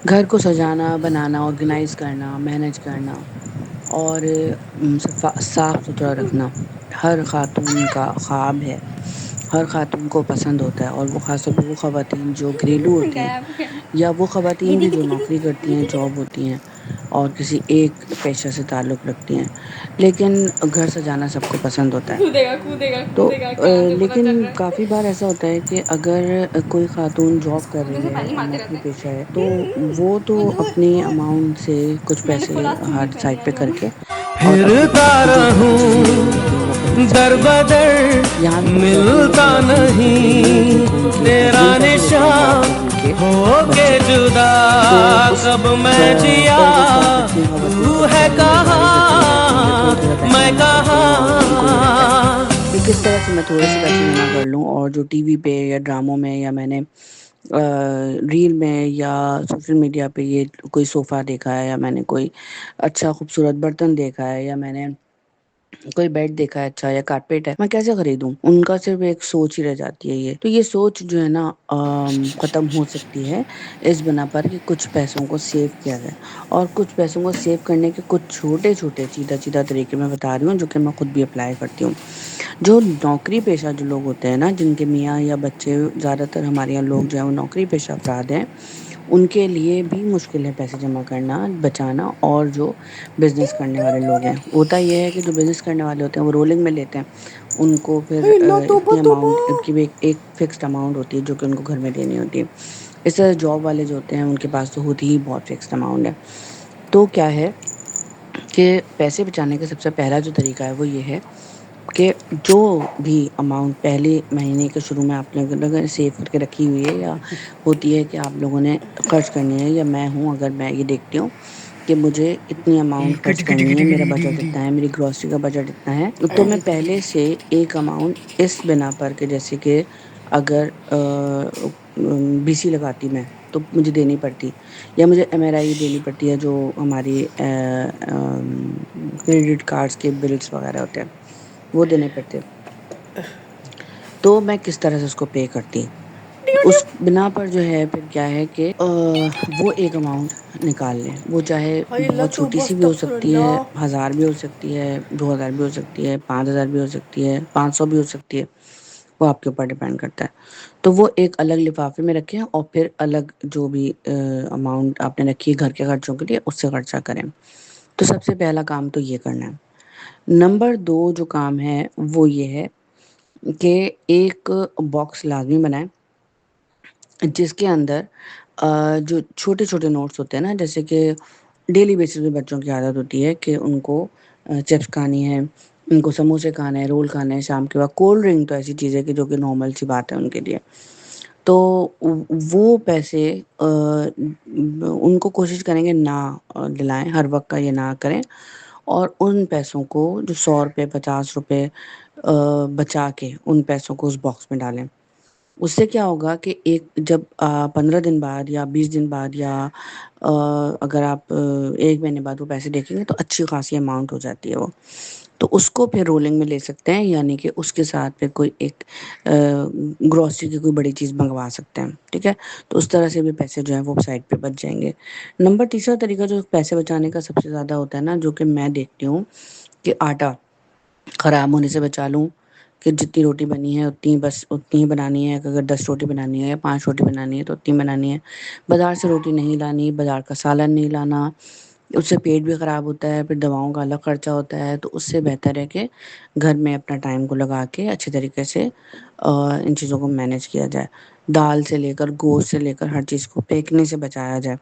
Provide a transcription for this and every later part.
گھر کو سجانا، بنانا، آرگنائز کرنا، مینیج کرنا اور صاف ستھرا رکھنا ہر خاتون کا خواب ہے، ہر خاتون کو پسند ہوتا ہے، اور وہ خاص طور پہ وہ خواتین جو گھریلو ہوتی ہیں گیا گیا یا وہ خواتین دیدی بھی جو کتنی نوکری کرتی ہیں، کتنی جاب ہوتی ہیں اور کسی ایک پیشہ سے تعلق رکھتی ہیں، لیکن گھر سجانا سب کو پسند ہوتا ہے۔ کودے گا کودے گا تو کودے گا کہاں سے پتا چل لیکن رہا ہے؟ کافی بار ایسا ہوتا ہے کہ اگر کوئی خاتون جاب کر کودے رہی سے ہے پہلے ہی اور مارتے نوکری رہتے پیشہ ہے تو ہیں وہ تو اپنے اماؤنٹ سے کچھ میں نے پیسے فل آج چوڑی ہر پہنی سائڈ ہے پہ جو کر نا کے اور اپنی پھرتا جو گھر کی چیزیں رہوں ضرورت ہوتی ہیں وہ خرید در سکتے ہیں۔ بدر یہاں بھی کچھ خاتون ایسی ملتا رہتی ہیں جو کہ گھریلو نہیں، جن کو ان کے تیرا ہسبینڈ پیسے دیتے ہیں جاب نشان پہ جن کے ہو کے بچے۔ جدا تو اس کب میں جیا، پر وہ کیا کرتی ہیں خواتین تو تو ہے بیچاری مزاری کرتی ہوئی رہتی ہیں کہ کہاں تھوڑا تھوڑا پیسے میں جمع کرتی ہیں، اور ان کو یہ لگتا ہے کہاں۔ کہ کس طرح سے میں تھوڑے سے پیسے جمع کر لوں اور جو ٹی وی پہ یا ڈراموں میں یا میں نے ریل میں یا سوشل میڈیا پہ یہ کوئی صوفہ دیکھا ہے یا میں نے کوئی اچھا خوبصورت برتن دیکھا ہے یا میں نے کوئی بیڈ دیکھا ہے اچھا یا کارپیٹ ہے، میں کیسے خریدوں؟ ان کا صرف ایک سوچ ہی رہ جاتی ہے یہ تو یہ سوچ جو ہے نا ختم ہو سکتی ہے اس بنا پر کہ کچھ پیسوں کو سیو کیا جائے، اور کچھ پیسوں کو سیو کرنے کے کچھ چھوٹے چھوٹے سیدھا سیدھا طریقے میں بتا رہی ہوں جو کہ میں خود بھی اپلائی کرتی ہوں۔ جو نوکری پیشہ جو لوگ ہوتے ہیں نا، جن کے میاں یا بچے، زیادہ تر ہمارے یہاں لوگ جو ہیں وہ نوکری پیشہ افراد ہیں، ان کے لیے بھی مشکل ہے پیسے جمع کرنا، بچانا، اور جو بزنس کرنے والے لوگ ہیں ہوتا یہ ہے کہ جو بزنس کرنے والے ہوتے ہیں وہ رولنگ میں لیتے ہیں، ان کو پھر اللہ توبہ اتنی توبہ۔ اماؤنٹ کی بھی ایک فکسڈ اماؤنٹ ہوتی ہے جو کہ ان کو گھر میں دینی ہوتی ہے۔ اس طرح جاب والے جو ہوتے ہیں ان کے پاس تو ہوتی ہی بہت فکسڈ اماؤنٹ ہے۔ تو کیا ہے کہ پیسے بچانے کا سب سے پہلا جو طریقہ ہے وہ یہ ہے کہ جو بھی اماؤنٹ پہلے مہینے کے شروع میں آپ لوگوں نے سیو کر کے رکھی ہوئی ہے یا ہوتی ہے کہ آپ لوگوں نے خرچ کرنی ہے، یا میں ہوں اگر میں یہ دیکھتی ہوں کہ مجھے اتنی اماؤنٹ خرچ کرنی ہے، میرا بجٹ اتنا ہے، میری گروسری کا بجٹ اتنا ہے، تو میں پہلے سے ایک اماؤنٹ اس بنا پر کہ جیسے کہ اگر بی سی لگاتی میں تو مجھے دینی پڑتی، یا مجھے ایم آر آئی دینی پڑتی ہے جو ہماری کریڈٹ کارڈس کے بلز وغیرہ ہوتے ہیں وہ دینے پڑتے، تو میں کس طرح سے اس کو پے کرتی، اس بنا پر جو ہے پھر کیا ہے کہ وہ ایک اماؤنٹ نکال لیں، وہ چاہے ہائے اللہ بہت چھوٹی توبہ سی بھی ہو استغفر سکتی ہے، اللہ۔ 1000 بھی ہو سکتی ہے، 2000 بھی ہو سکتی ہے، 5000 بھی ہو سکتی ہے، 500 بھی ہو سکتی ہے، وہ آپ کے اوپر ڈیپینڈ کرتا ہے۔ تو وہ ایک الگ لفافے میں رکھیں اور پھر الگ جو بھی اماؤنٹ آپ نے رکھی ہے گھر کے خرچوں کے لیے اس سے خرچہ کریں۔ تو سب سے پہلا کام تو یہ کرنا ہے۔ نمبر 2 جو کام ہے وہ یہ ہے کہ ایک باکس لازمی بنائیں جس کے اندر جو چھوٹے چھوٹے نوٹس ہوتے ہیں نا، جیسے کہ ڈیلی بیسس پہ بچوں کی عادت ہوتی ہے کہ ان کو چپس کھانی ہے، ان کو سموسے کھانے ہیں، رول کھانے ہیں، شام کے وقت کولڈ ڈرنک تو ایسی چیز ہے کہ جو کہ نارمل سی بات ہے ان کے لیے، تو وہ پیسے ان کو کوشش کریں گے نہ دلائیں، ہر وقت کا یہ نہ کریں، اور ان پیسوں کو جو 100 روپے 50 روپے بچا کے ان پیسوں کو اس باکس میں ڈالیں۔ اس سے کیا ہوگا کہ ایک جب 15 دن بعد یا 20 دن بعد یا اگر آپ 1 مہینے بعد وہ پیسے دیکھیں گے تو اچھی خاصی اماؤنٹ ہو جاتی ہے وہ، تو اس کو پھر رولنگ میں لے سکتے ہیں، یعنی کہ اس کے ساتھ پھر کوئی ایک گروسری کی کوئی بڑی چیز منگوا سکتے ہیں، ٹھیک ہے؟ تو اس طرح سے بھی پیسے جو ہیں وہ سائڈ پہ بچ جائیں گے۔ نمبر تیسرا طریقہ جو پیسے بچانے کا سب سے زیادہ ہوتا ہے نا، جو کہ میں دیکھتی ہوں کہ آٹا خراب ہونے سے بچا لوں، کہ جتنی روٹی بنی ہے اتنی بس اتنی ہی بنانی ہے، اگر 10 روٹی بنانی ہے یا 5 روٹی بنانی ہے تو اتنی بنانی ہے، بازار سے روٹی نہیں لانی، بازار کا سالن نہیں لانا، اس سے پیٹ بھی خراب ہوتا ہے، پھر دواؤں کا الگ خرچہ ہوتا ہے، تو اس سے بہتر ہے کہ گھر میں اپنا ٹائم کو لگا کے اچھے طریقے سے ان چیزوں کو مینیج کیا جائے، دال سے لے کر گوشت سے لے کر ہر چیز کو پھینکنے سے بچایا جائے۔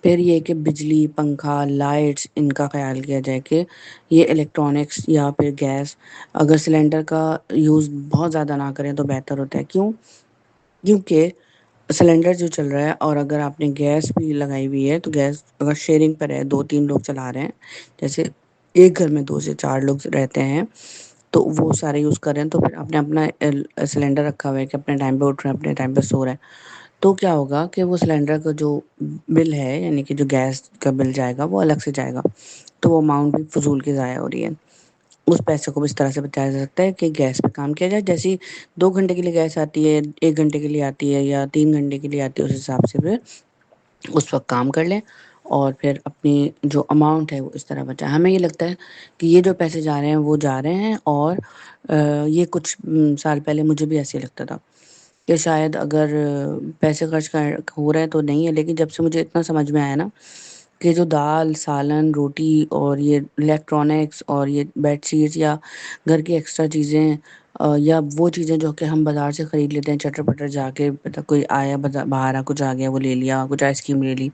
پھر یہ کہ بجلی، پنکھا، لائٹس، ان کا خیال کیا جائے کہ یہ الیکٹرانکس یا پھر گیس، اگر سلنڈر کا یوز بہت زیادہ نہ کریں تو بہتر ہوتا ہے، کیونکہ سلنڈر جو چل رہا ہے اور اگر آپ نے گیس بھی لگائی ہوئی ہے تو گیس اگر شیئرنگ پر ہے، 2 3 لوگ چلا رہے ہیں، جیسے ایک گھر میں 2 سے 4 لوگ رہتے ہیں تو وہ سارے یوز کر رہے ہیں، تو پھر آپ نے اپنا سلنڈر رکھا ہوا ہے کہ اپنے ٹائم پہ اٹھ رہے ہیں، اپنے ٹائم پہ سو رہے ہیں، تو کیا ہوگا کہ وہ سلنڈر کا جو بل ہے، یعنی کہ جو گیس کا بل جائے گا وہ الگ سے جائے گا، تو وہ اماؤنٹ بھی فضول کی ضائع ہو رہی ہے۔ اس پیسے کو بھی اس طرح سے بچایا جا سکتا ہے کہ گیس پہ کام کیا جائے، جیسی 2 گھنٹے کے لیے گیس آتی ہے، 1 گھنٹے کے لیے آتی ہے یا 3 گھنٹے کے لیے آتی ہے، اس حساب سے پھر اس وقت کام کر لیں اور پھر اپنی جو اماؤنٹ ہے وہ اس طرح بچائیں۔ ہمیں یہ لگتا ہے کہ یہ جو پیسے جا رہے ہیں وہ جا رہے ہیں، اور یہ کچھ سال پہلے مجھے بھی ایسے ہی لگتا تھا کہ شاید اگر پیسے خرچ ہو رہے ہیں تو نہیں ہے، لیکن جب سے مجھے اتنا سمجھ میں آیا نا کہ جو دال، سالن، روٹی اور یہ الیکٹرانکس اور یہ بیڈ شیٹس یا گھر کی ایکسٹرا چیزیں، یا وہ چیزیں جو کہ ہم بازار سے خرید لیتے ہیں چٹر پٹر جا کے، کوئی آیا باہر کچھ آ گیا وہ لے لیا، کچھ آئس کریم لے لی،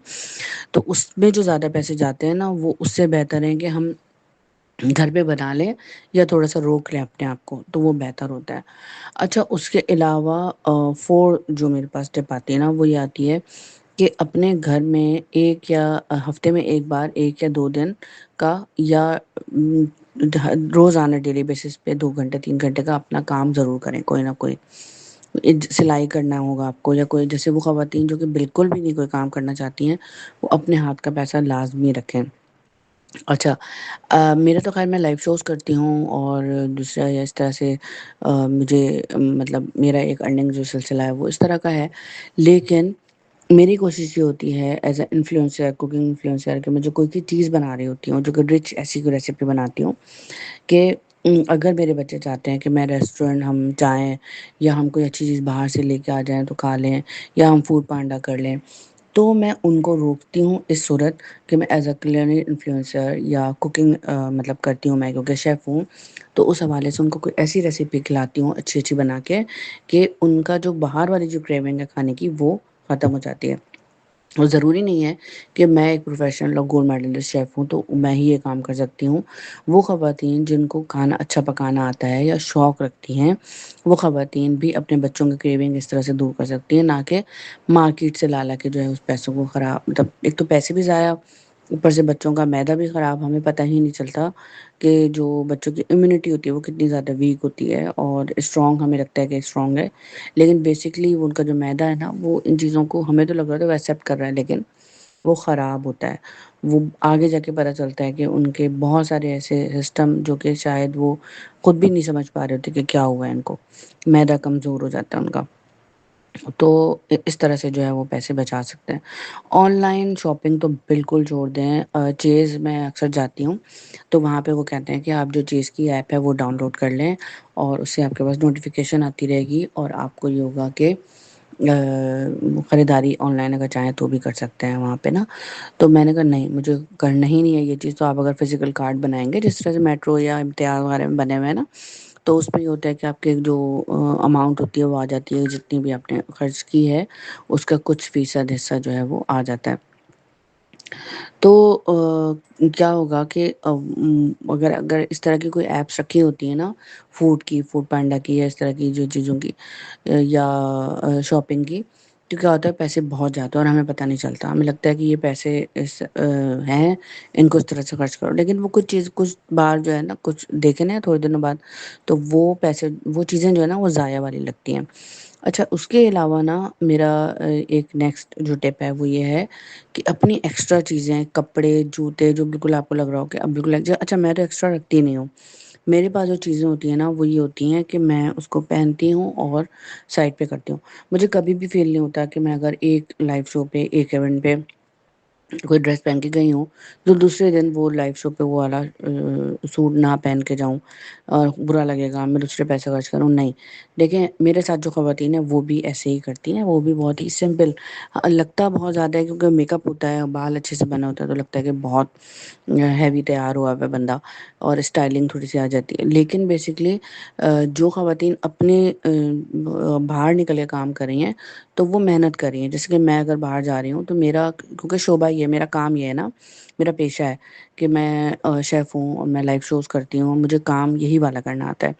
تو اس میں جو زیادہ پیسے جاتے ہیں نا وہ اس سے بہتر ہے کہ ہم گھر پہ بنا لیں یا تھوڑا سا روک لیں اپنے آپ کو، تو وہ بہتر ہوتا ہے۔ اچھا، اس کے علاوہ فور جو میرے پاس ٹپ آتی ہے نا وہ یہ آتی ہے کہ اپنے گھر میں ایک یا ہفتے میں ایک بار، 1 یا 2 دن کا، یا روزانہ ڈیلی بیسس پہ 2 گھنٹے 3 گھنٹے کا اپنا کام ضرور کریں، کوئی نہ کوئی سلائی کرنا ہوگا آپ کو، یا کوئی جیسے وہ خواتین جو کہ بالکل بھی نہیں کوئی کام کرنا چاہتی ہیں، وہ اپنے ہاتھ کا پیسہ لازمی رکھیں۔ اچھا، میرا تو خیر میں لائیو شوز کرتی ہوں، اور دوسرا اس طرح سے مجھے مطلب میرا ایک ارننگ جو سلسلہ ہے وہ اس طرح کا ہے، لیکن میری کوشش یہ ہوتی ہے as a influencer, cooking influencer, کہ میں جو کوئی چیز بنا رہی ہوتی ہوں، جو کہ رچ ایسی کوئی ریسیپی بناتی ہوں کہ اگر میرے بچے چاہتے ہیں کہ میں ریسٹورینٹ ہم جائیں، یا ہم کوئی اچھی چیز باہر سے لے کے آ جائیں تو کھا لیں، یا ہم فوڈ پانڈا کر لیں، تو میں ان کو روکتی ہوں اس صورت کہ میں ایز اے کلینری انفلوئنسر یا کوکنگ مطلب کرتی ہوں، میں کیونکہ شیف ہوں، تو اس حوالے سے ان کو کوئی ایسی ریسیپی کھلاتی ہوں اچھی اچھی بنا کے کہ ان کا جو باہر والی جو کریونگ ہے کھانے کی وہ ختم ہو جاتی ہے۔ اور ضروری نہیں ہے کہ میں ایک پروفیشنل اور گولڈ میڈلسٹ شیف ہوں تو میں ہی یہ کام کر سکتی ہوں۔ وہ خواتین جن کو کھانا اچھا پکانا آتا ہے یا شوق رکھتی ہیں، وہ خواتین بھی اپنے بچوں کی کریونگ اس طرح سے دور کر سکتی ہیں، نہ کہ مارکیٹ سے لا لا کے جو ہے اس پیسوں کو خراب، مطلب ایک تو پیسے بھی ضائع، اوپر سے بچوں کا معدہ بھی خراب، ہمیں پتہ ہی نہیں چلتا کہ جو بچوں کی امیونٹی ہوتی ہے وہ کتنی زیادہ ویک ہوتی ہے، اور اسٹرانگ ہمیں لگتا ہے کہ اسٹرانگ ہے، لیکن بیسکلی ان کا جو معدہ ہے نا وہ ان چیزوں کو، ہمیں تو لگ رہا تھا وہ ایکسیپٹ کر رہا ہے لیکن وہ خراب ہوتا ہے۔ وہ آگے جا کے پتہ چلتا ہے کہ ان کے بہت سارے ایسے سسٹم جو کہ شاید وہ خود بھی نہیں سمجھ پا رہے ہوتے کہ کیا ہوا ہے ان کو، معدہ کمزور ہو جاتا ہے ان کا۔ تو اس طرح سے جو ہے وہ پیسے بچا سکتے ہیں۔ آن لائن شاپنگ تو بالکل چھوڑ دیں۔ چیز میں اکثر جاتی ہوں تو وہاں پہ وہ کہتے ہیں کہ آپ جو چیز کی ایپ ہے وہ ڈاؤن لوڈ کر لیں، اور اس سے آپ کے پاس نوٹیفیکیشن آتی رہے گی، اور آپ کو یہ ہوگا کہ خریداری آن لائن اگر چاہیں تو بھی کر سکتے ہیں وہاں پہ نا۔ تو میں نے کہا نہیں، مجھے کرنا ہی نہیں ہے یہ چیز، تو آپ اگر فزیکل کارڈ بنائیں گے جس طرح سے میٹرو یا امتیاز وغیرہ میں بنے ہوئے ہیں نا، تو اس میں یہ ہوتا ہے کہ آپ کے جو اماؤنٹ ہوتی ہے وہ آ جاتی ہے، جتنی بھی آپ نے خرچ کی ہے اس کا کچھ فیصد حصہ جو ہے وہ آ جاتا ہے۔ تو کیا ہوگا کہ اگر اس طرح کی کوئی ایپس رکھی ہوتی ہیں نا، فوڈ پانڈا کی یا اس طرح کی جو چیزوں کی، یا شاپنگ کی، تو کیا ہوتا ہے پیسے بہت جاتے ہیں اور ہمیں پتہ نہیں چلتا، ہمیں لگتا ہے کہ یہ پیسے ہیں، ان کو اس طرح سے خرچ کرو، لیکن وہ کچھ بار جو ہے نا، کچھ دیکھیں نا تھوڑے دنوں بعد تو وہ پیسے، وہ چیزیں جو ہے نا وہ ضائع والی لگتی ہیں۔ اچھا، اس کے علاوہ نا میرا ایک نیکسٹ جو ٹپ ہے وہ یہ ہے کہ اپنی ایکسٹرا چیزیں، کپڑے، جوتے، جو بالکل آپ کو لگ رہا ہو کہ اب بالکل اچھا میں تو ایکسٹرا رکھتی نہیں ہوں، میرے پاس جو چیزیں ہوتی ہیں نا وہ یہ ہوتی ہیں کہ میں اس کو پہنتی ہوں اور سائڈ پہ کرتی ہوں۔ مجھے کبھی بھی فیل نہیں ہوتا کہ میں اگر ایک لائیو شو پہ، ایک ایونٹ پہ کوئی ڈریس پہن کے گئی ہوں تو دوسرے دن وہ لائیو شو پہ وہ والا سوٹ نہ پہن کے جاؤں اور برا لگے گا، میں دوسرے پیسے خرچ کروں، نہیں۔ دیکھیں میرے ساتھ جو خواتین ہیں وہ بھی ایسے ہی کرتی ہیں، وہ بھی بہت ہی سمپل، لگتا بہت زیادہ ہے کیونکہ میک اپ ہوتا ہے، بال اچھے سے بنا ہوتا ہے تو لگتا ہے کہ بہت ہیوی تیار ہوا ہے بندہ، اور اسٹائلنگ تھوڑی سی آ جاتی ہے، لیکن بیسکلی جو خواتین اپنے باہر نکل کے کام کر رہی ہیں تو وہ محنت کر رہی ہیں۔ جیسے کہ میں اگر باہر جا رہی ہوں تو میرا، کیونکہ شعبہ یہ ہے، میرا کام یہ ہے نا، میرا پیشہ ہے کہ میں شیف ہوں اور میں لائیو شوز کرتی ہوں، مجھے کام یہی والا کرنا آتا ہے۔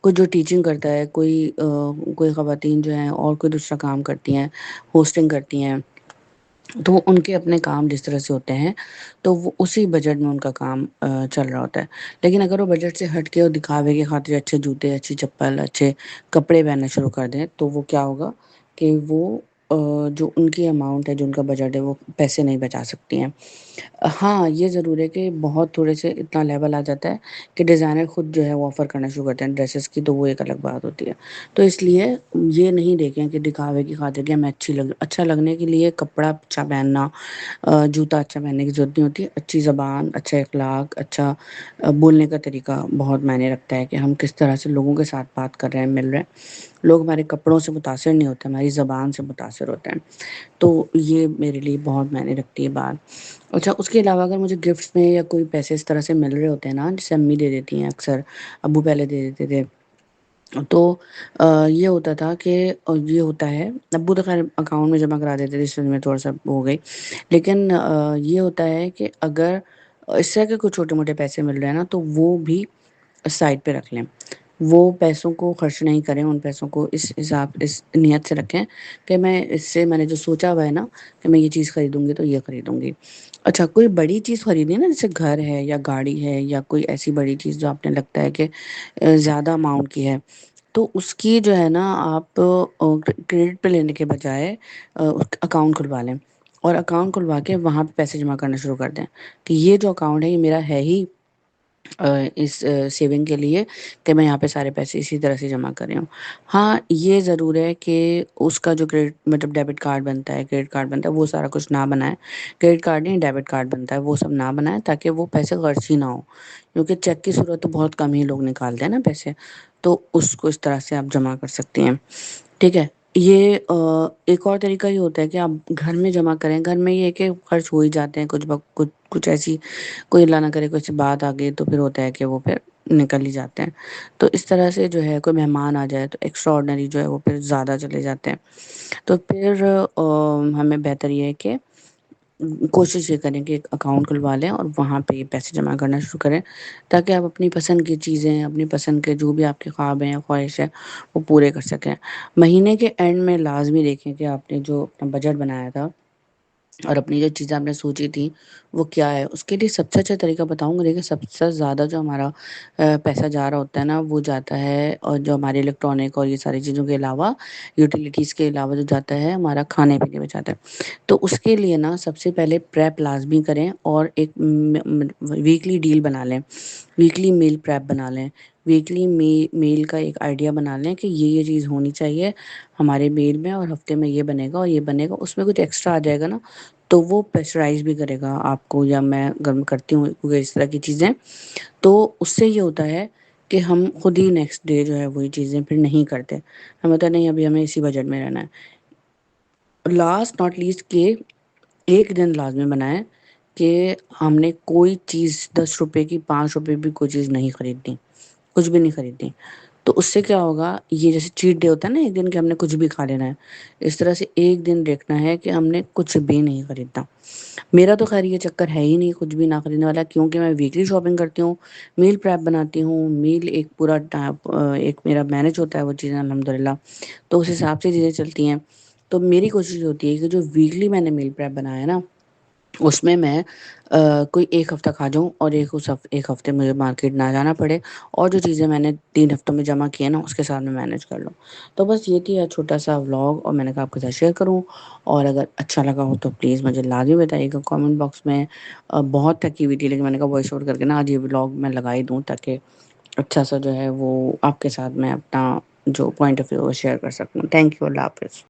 کوئی جو ٹیچنگ کرتا ہے، کوئی خواتین جو ہیں اور کوئی دوسرا کام کرتی ہیں، ہوسٹنگ کرتی ہیں، تو ان کے اپنے کام جس طرح سے ہوتے ہیں تو وہ اسی بجٹ میں ان کا کام چل رہا ہوتا ہے۔ لیکن اگر وہ بجٹ سے ہٹ کے اور دکھاوے کے خاطر اچھے جوتے، اچھی چپل، اچھے کپڑے پہننا شروع کر دیں تو وہ کیا ہوگا کہ وہ جو ان کی اماؤنٹ ہے، جو ان کا بجٹ ہے، وہ پیسے نہیں بچا سکتی ہیں۔ ہاں، یہ ضرور ہے کہ بہت تھوڑے سے اتنا لیول آ جاتا ہے کہ ڈیزائنر خود جو ہے وہ آفر کرنا شروع کرتے ہیں ڈریسز کی، تو وہ ایک الگ بات ہوتی ہے۔ تو اس لیے یہ نہیں دیکھیں کہ دکھاوے کی خاطر کہ ہمیں اچھا لگنے کے لیے کپڑا اچھا پہننا، جوتا اچھا پہننے کی ضرورت نہیں ہوتی۔ اچھی زبان، اچھا اخلاق، اچھا بولنے کا طریقہ بہت معنی رکھتا ہے کہ ہم کس طرح سے لوگوں کے ساتھ بات کر رہے ہیں، مل رہے ہیں۔ لوگ ہمارے کپڑوں سے متاثر نہیں ہوتے، ہماری زبان سے متاثر ہوتے ہیں۔ تو یہ میرے لیے بہت معنی رکھتی ہے بات۔ اچھا، اس کے علاوہ اگر مجھے گفٹس میں یا کوئی پیسے اس طرح سے مل رہے ہوتے ہیں نا، جیسے امی دے دیتی ہیں اکثر، ابو پہلے دے دیتے تھے، تو یہ ہوتا تھا کہ یہ ہوتا ہے، ابو تو خیر اکاؤنٹ میں جمع کرا دیتے تھے، اس میں تھوڑا سا ہو گئی، لیکن یہ ہوتا ہے کہ اگر اس طرح کے کچھ چھوٹے موٹے پیسے مل رہے ہیں نا، تو وہ بھی سائڈ پہ رکھ لیں۔ وہ پیسوں کو خرچ نہیں کریں، ان پیسوں کو اس نیت سے رکھیں کہ میں نے جو سوچا ہوا ہے نا کہ میں یہ چیز خریدوں گی تو یہ خریدوں گی۔ اچھا، کوئی بڑی چیز خریدی نا، جیسے گھر ہے یا گاڑی ہے یا کوئی ایسی بڑی چیز جو آپ نے لگتا ہے کہ زیادہ اماؤنٹ کی ہے، تو اس کی جو ہے نا آپ کریڈٹ پہ لینے کے بجائے اکاؤنٹ کھلوا لیں، اور اکاؤنٹ کھلوا کے وہاں پہ پیسے جمع کرنا شروع کر دیں کہ یہ جو اکاؤنٹ ہے یہ میرا ہے ہی اس سیونگ کے لیے، کہ میں یہاں پہ سارے پیسے اسی طرح سے جمع کر رہی ہوں۔ ہاں، یہ ضرور ہے کہ اس کا جو مطلب ڈیبٹ کارڈ بنتا ہے، کریڈٹ کارڈ بنتا ہے، وہ سارا کچھ نہ بنائے۔ کریڈٹ کارڈ نہیں، ڈیبٹ کارڈ بنتا ہے، وہ سب نہ بنائے تاکہ وہ پیسے خرچ ہی نہ ہو، کیونکہ چیک کی صورت تو بہت کم ہی لوگ نکالتے ہیں نا پیسے، تو اس کو اس طرح سے آپ جمع کر سکتی ہیں۔ ٹھیک ہے، یہ ایک اور طریقہ یہ ہوتا ہے کہ آپ گھر میں جمع کریں۔ گھر میں یہ ہے کہ خرچ ہو ہی جاتے ہیں، کچھ ایسی کوئی اللہ نہ کرے کچھ بات آ گئی تو پھر ہوتا ہے کہ وہ پھر نکل ہی جاتے ہیں۔ تو اس طرح سے جو ہے کوئی مہمان آ جائے تو ایکسٹرا آرڈنری جو ہے وہ پھر زیادہ چلے جاتے ہیں۔ تو پھر ہمیں بہتر یہ ہے کہ کوشش یہ کریں کہ ایک اکاؤنٹ کھلوا لیں اور وہاں پہ یہ پیسے جمع کرنا شروع کریں، تاکہ آپ اپنی پسند کی چیزیں، اپنی پسند کے جو بھی آپ کے خواب ہیں یا خواہش ہے وہ پورے کر سکیں۔ مہینے کے اینڈ میں لازمی دیکھیں کہ آپ نے جو اپنا بجٹ بنایا تھا اور اپنی جو چیزیں آپ نے سوچی تھی وہ کیا ہے۔ اس کے لیے سب سے اچھا طریقہ بتاؤں گا، دیکھیں سب سے زیادہ جو ہمارا پیسہ جا رہا ہوتا ہے نا، وہ جاتا ہے، اور جو ہمارے الیکٹرانک اور یہ ساری چیزوں کے علاوہ، یوٹیلیٹیز کے علاوہ جو جاتا ہے ہمارا کھانے پینے میں جاتا ہے۔ تو اس کے لیے نا سب سے پہلے پریپ لازمی کریں، اور ایک ویکلی ڈیل بنا لیں، ویکلی میل پریپ بنا لیں، ویکلی میل کا ایک آئیڈیا بنا لیں کہ یہ چیز ہونی چاہیے ہمارے میل میں، اور ہفتے میں یہ بنے گا اور یہ بنے گا۔ اس میں کچھ ایکسٹرا آ جائے گا نا تو وہ پریشرائز بھی کرے گا آپ کو، یا میں گرم کرتی ہوں کیونکہ اس طرح کی چیزیں، تو اس سے یہ ہوتا ہے کہ ہم خود ہی نیکسٹ ڈے جو ہے وہی چیزیں پھر نہیں کرتے، ہمیں ہوتا ہے نہیں ابھی ہمیں اسی بجٹ میں رہنا ہے۔ لاسٹ ناٹ لیسٹ کہ ایک دن لازمی بنائیں کہ ہم نے کوئی چیز 10 روپے کی، 5 روپے بھی کوئی چیز نہیں خریدنی، کچھ بھی نہیں خریدنی۔ تو اس سے کیا ہوگا، یہ جیسے چیٹ ڈے ہوتا ہے نا ایک دن کہ ہم نے کچھ بھی کھا لینا ہے، اس طرح سے ایک دن دیکھنا ہے کہ ہم نے کچھ بھی نہیں خریدنا۔ میرا تو خیر یہ چکر ہے ہی نہیں کچھ بھی نہ خریدنے والا، کیونکہ میں ویکلی شاپنگ کرتی ہوں، میل پریپ بناتی ہوں، میل ایک پورا ایک میرا مینج ہوتا ہے وہ چیزیں الحمدللہ، تو اس حساب سے چیزیں چلتی ہیں۔ تو میری کوشش ہوتی ہے کہ جو ویکلی میں نے میل پریپ بنایا ہے نا، اس میں کوئی ایک ہفتہ کھا جاؤں، اور ایک ہفتے مجھے مارکیٹ نہ جانا پڑے، اور جو چیزیں میں نے 3 ہفتوں میں جمع کی ہیں نا اس کے ساتھ میں مینج کر لوں۔ تو بس یہ تھی چھوٹا سا ولاگ، اور میں نے کہا آپ کے ساتھ شیئر کروں، اور اگر اچھا لگا ہو تو پلیز مجھے لازمی بتائیے گا کامنٹ باکس میں۔ بہت تھکی ہوئی تھی لیکن میں نے کہا وائس آؤٹ کر کے نا آج یہ ولاگ میں لگا ہی دوں، تاکہ اچھا سا جو ہے وہ آپ کے ساتھ میں اپنا جو پوائنٹ آف ویو وہ شیئر کر سکوں۔ تھینک یو، اللہ حافظ۔